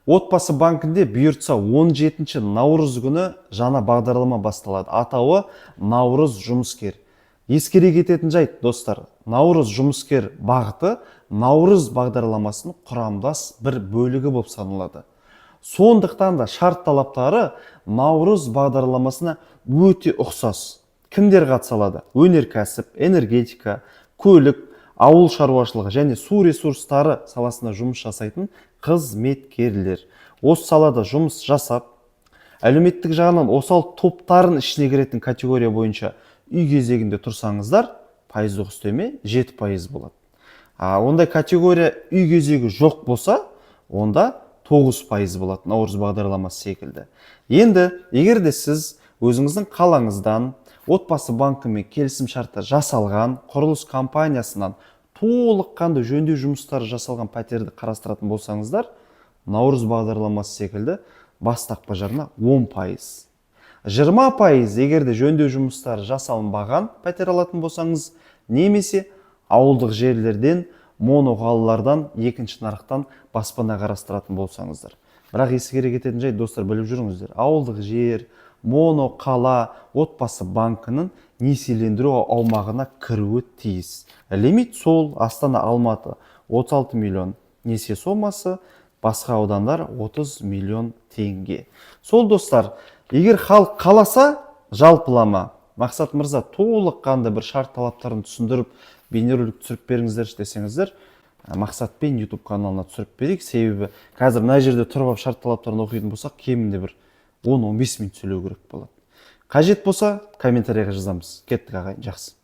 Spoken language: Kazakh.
Отбасы банкінде бұйыртса 17 наурыз күні жаңа бағдарлама басталады. Атауы Наурыз жұмыскер. Ескере кететін жайт, достар, Наурыз жұмыскер бағыты Наурыз бағдарламасының құрамдас бір бөлігі болып саналады. Сондықтан да шарт талаптары Наурыз бағдарламасына өте ұқсас. Кімдер қатыса алады? Өнеркәсіп, энергетика, көлік, ауыл шаруашылығы және су ресурстары саласында жұмыс жасайтын қызметкерлер. Осы салада жұмыс жасап, әлеуметтік жағынан осал топтарын ішіне кіретін категория бойынша үй кезегінде тұрсаңыздар, пайыздық үстеме 7% болады. Ондай категория үй кезегі жоқ болса, онда 9% болады, Наурыз бағдарламасы секілді. Енді, егер де сіз өзіңіздің қалаңыздан отбасы банкімен келісім шарттар жасалған, құрылыс компаниясынан толыққанды жөндеу жұмыстары жасалған пәтерді қарастыратын болсаңыздар, Наурыз бағдарламасы секілді бастапқы жарна 10%. 20% егерде жөндеу жұмыстары жасалынбаған пәтер алатын болсаңыз, немесе ауылдық жерлерден, моноқалалардан, екінші нарықтан баспана қарастыратын болсаңыздар. Бірақ ескере кететін жайт, достар, біліп жүріңіздер. Ауылдық жер, моноқала, отбасы банкінің несиелендіру аумағына кіруі тиіс. Лимит сол: Астана, Алматы 36 миллион несие сомасы, басқа аудандар 30 миллион теңге. Сол, достар, егер халық қаласа, жалпылама Мақсат мырза толыққанды бір шарт талаптарын түсіндіріп, бейнеролик түсіріп беріңіздер десеңіздер, Мақсатпен YouTube каналына түсіріп берейік. Себебі қазір мына жерде тұрып шарт талаптарын оқитын болсақ, кемінде бір 10-15 минут сөйлеу керек болады. Қажет болса, комментарийға жазамыз. Кеттік ағайын, жақсы.